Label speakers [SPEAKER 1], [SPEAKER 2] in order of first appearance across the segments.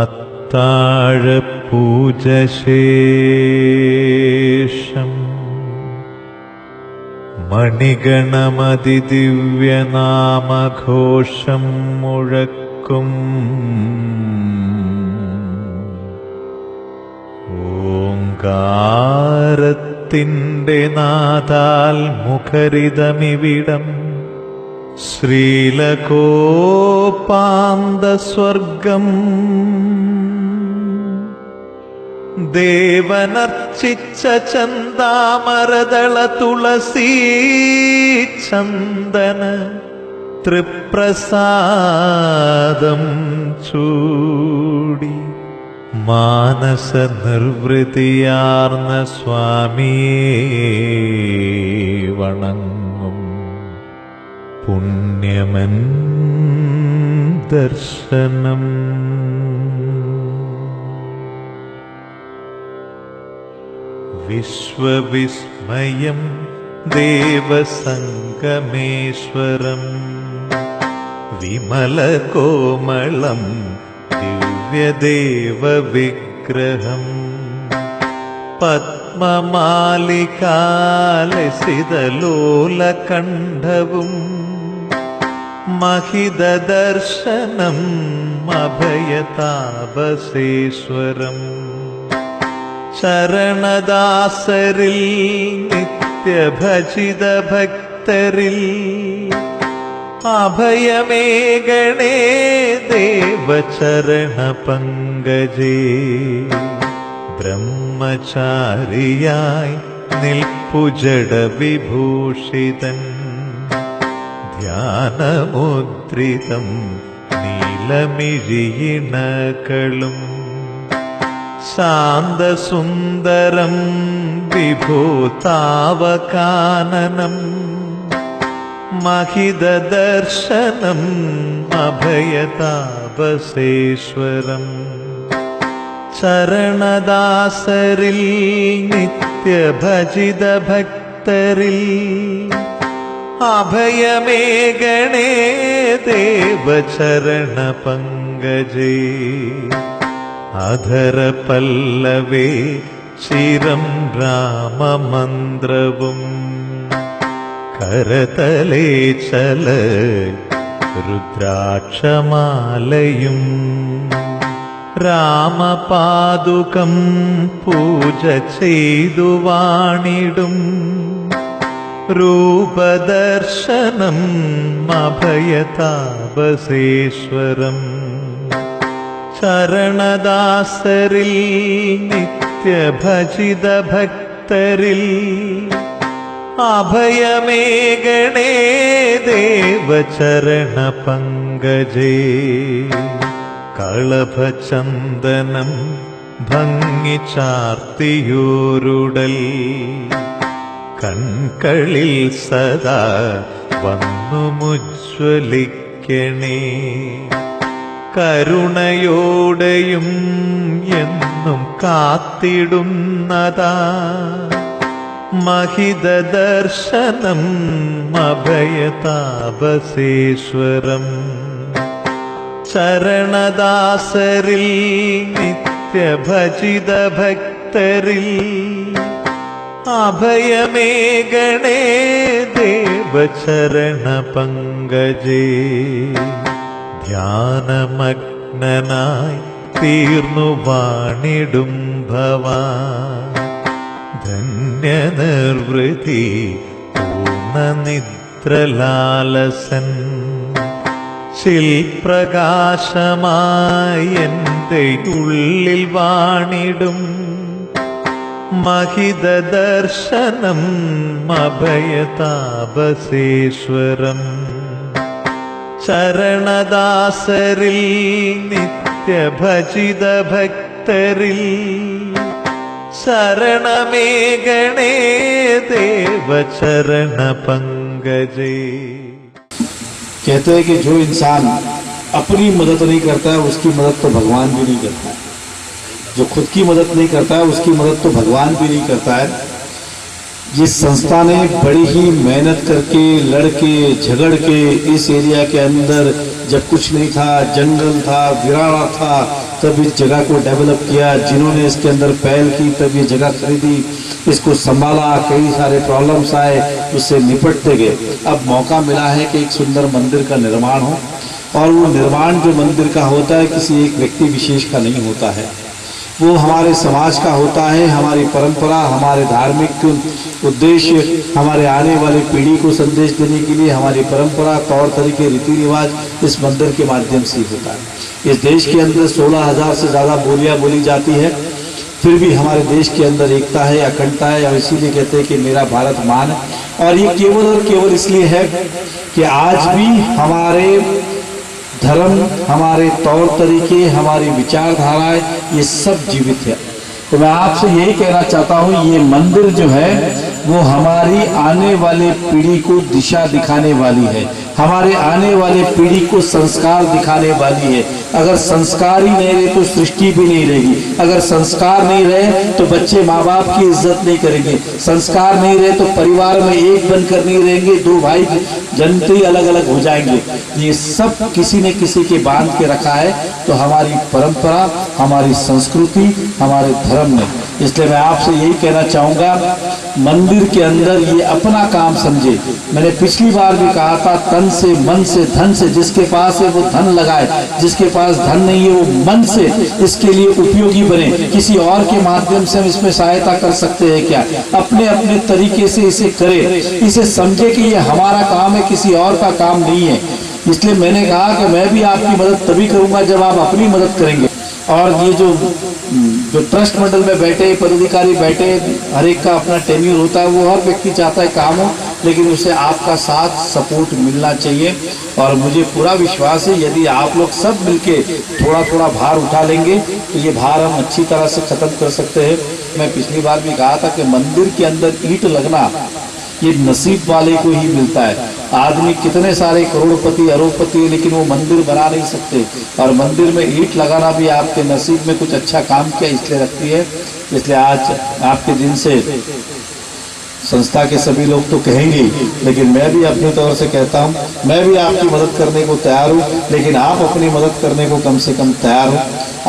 [SPEAKER 1] അത്താഴപൂജശേഷം മണിഗണമതിദിവ്യനാമഘോഷം മുഴക്കും ഓംകാരത്തിൻ്റെ Nadal മുഖരിതമിവിടം ശ്രീലകോപാന്തസ്വർഗം ദേവനർച്ചിച്ച ചന്ദാമരദള തുളസീ ചന്ദന തൃപ്രസാദം ചൂടി മാനസ നിർവൃതിയാർന്ന സ്വാമിയെ വണങ്ങും പുണ്യമൻ ദർശനം. വിശ്വവിസ്മയം ദേവസംഗമേശ്വരം വിമലകോമളം ദിവ്യദേവവിഗ്രഹം പത്മമാലികാലസിതലോലകണ്ഠവും മഹിതദർശനം അഭയതാപസേശ്വരം ചരണദാസരിൽ നിത്യഭജിത ഭക്തരിൽ അഭയമേകണേ ദേവചരണ പങ്കജേ. ബ്രഹ്മചാരിയായി നിൽപ്പുജട വിഭൂഷിതൻ ധ്യാനമുദ്രിതം നീലമിഴിയിണകളും ശാന്തസുന്ദരം വിഭൂതാവകാനനം മഹിതദർശനം അഭയതാപസേശ്വരം ചരണദാസരിൽ നിത്യഭജിത ഭക്തരിൽ അഭയമേകണേ ദേവചരണ പങ്കജേ. അധരപല്ലവേ ചിരം രാമമന്ത്രവും കരതലേ ചല രുദ്രാക്ഷമാലയും രാമപാദുകം പൂജ ചെയ്തു വാണിടും രൂപദർശനം അഭയതാപസേശ്വരം ചരണദാസരിൽ നിത്യഭജിത ഭക്തരിൽ അഭയമേകണേ ദേവചരണ പങ്കജേ. കളഭചന്ദനം ഭംഗി ചാർത്തിയൂരുടൽ കൺകളിൽ സദാ വന്നു മുജ്വലിക്കണേ. കരുണയോടെയും എന്നും കാത്തിടുന്നതാ മഹിതദർശനം അഭയതാപസേശ്വരം ചരണദാസരിൽ നിത്യഭജിത ഭക്തരിൽ അഭയമേകണേ ദേവചരണ പങ്കജേ. ധ്യാനമഗ്നനായി തീർന്നു വാണിടും ഭവാൻ ധന്യനിർവൃതി പൂർണ്ണനിദ്രലാലസൻ ശിൽപ്രകാശമായി എൻ്റെ ഉള്ളിൽ വാണിടും മഹിതദർശനം അഭയതാപസേശ്വരം ചരണദാസരിൽ നിത്യഭജിത ഭക്തരിൽ ശരണമേകണേ देवचरण पंकजे।
[SPEAKER 2] कहते हैं कि जो इंसान अपनी मदद नहीं करता है उसकी मदद तो भगवान भी नहीं करता है, जो खुद की मदद नहीं करता है उसकी मदद तो भगवान भी नहीं करता है। जिस संस्था ने बड़ी ही मेहनत करके लड़के झगड़ के इस एरिया के अंदर जब कुछ नहीं था, जंगल था, वीराना था, तब इस जगह को डेवलप किया। जिन्होंने इसके अंदर पहल की तब ये जगह खरीदी, इसको संभाला, कई सारे प्रॉब्लम्स आए, उससे निपटते गए। अब मौका मिला है कि एक सुंदर मंदिर का निर्माण हो, और वो निर्माण जो मंदिर का होता है किसी एक व्यक्ति विशेष का नहीं होता है, वो हमारे समाज का होता है। हमारी परंपरा, हमारे धार्मिक उद्देश्य, हमारे आने वाली पीढ़ी को संदेश देने के लिए हमारी परंपरा, तौर तरीके, रीति रिवाज इस मंदिर के माध्यम से होता है। इस देश के अंदर 16,000 से ज़्यादा बोलियाँ बोली जाती है, फिर भी हमारे देश के अंदर एकता है, अखंडता है, और इसीलिए कहते हैं कि मेरा भारत महान है। और ये केवल और केवल इसलिए है कि आज भी हमारे धर्म, हमारे तौर तरीके, हमारी विचारधाराएं, ये सब जीवित है। तो मैं आपसे यही कहना चाहता हूँ, ये मंदिर जो है वो हमारी आने वाले पीढ़ी को दिशा दिखाने वाली है, हमारे आने वाले पीढ़ी को संस्कार दिखाने वाली है। अगर संस्कार ही नहीं रहे तो सृष्टि भी नहीं रहेगी, अगर संस्कार नहीं रहे तो बच्चे माँ बाप की इज्जत नहीं करेंगे, संस्कार नहीं रहे तो परिवार में एक बनकर नहीं रहेंगे, दो भाई जनते ही अलग अलग हो जाएंगे। ये सब किसी ने किसी के बांध के रखा है, तो हमारी परंपरा, हमारी संस्कृति, हमारे धर्म ने। इसलिए मैं आपसे यही कहना चाहूँगा, मंदिर के अंदर ये अपना काम समझे। मैंने पिछली बार भी कहा था, तन से, मन से, धन से, जिसके पास है वो धन लगाए, जिसके पास धन नहीं है वो मन से इसके लिए उपयोगी बने। किसी और के माध्यम से हम इसमें सहायता कर सकते हैं क्या? अपने अपने तरीके से इसे करे, इसे समझे कि ये हमारा काम है, किसी और का काम नहीं है। इसलिए मैंने कहा कि मैं भी आपकी मदद तभी करूंगा जब आप अपनी मदद करेंगे। और ये जो ट्रस्ट मंडल में बैठे पदाधिकारी बैठे, हर एक का अपना टेन्यूर होता है, वो हर व्यक्ति चाहता है काम हो, लेकिन उसे आपका साथ सपोर्ट मिलना चाहिए। और मुझे पूरा विश्वास है, यदि आप लोग सब मिलके थोड़ा थोड़ा भार उठा लेंगे तो ये भार हम अच्छी तरह से ख़त्म कर सकते हैं। मैं पिछली बार भी कहा था कि मंदिर के अंदर ईंट लगना ये नसीब वाले को ही मिलता है। आदमी कितने सारे करोड़पति, अरबपति है, लेकिन वो मंदिर बना नहीं सकते। और मंदिर में ईंट लगाना भी आपके नसीब में कुछ अच्छा काम किया इसलिए रखती है। इसलिए आज आपके दिन से संस्था के सभी लोग तो कहेंगे, लेकिन मैं भी अपनी तौर से कहता हूँ, मैं भी आपकी मदद करने को तैयार हूँ, लेकिन आप अपनी मदद करने को कम से कम तैयार हो।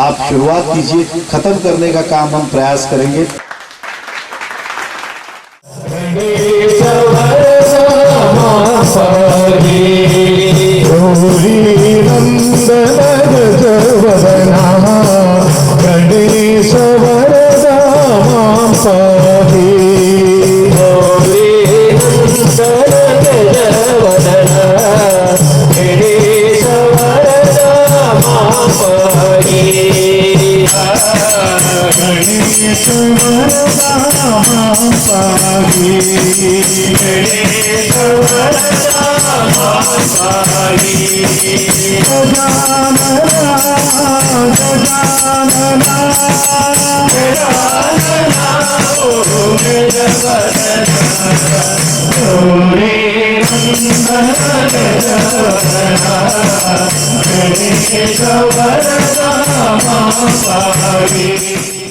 [SPEAKER 2] आप शुरुआत कीजिए, ख़त्म करने का काम हम प्रयास करेंगे।
[SPEAKER 3] गणेश वरदा मां पाहि, गणेश वरदा मां पाहि, गणेश वरदा मां पाहि, गणेश वरदा मां पाहि, गजानना गजानना गजानना ओ गजवदना, गौरी नंदन गजवदना, गणेश वरदा मां पाहि।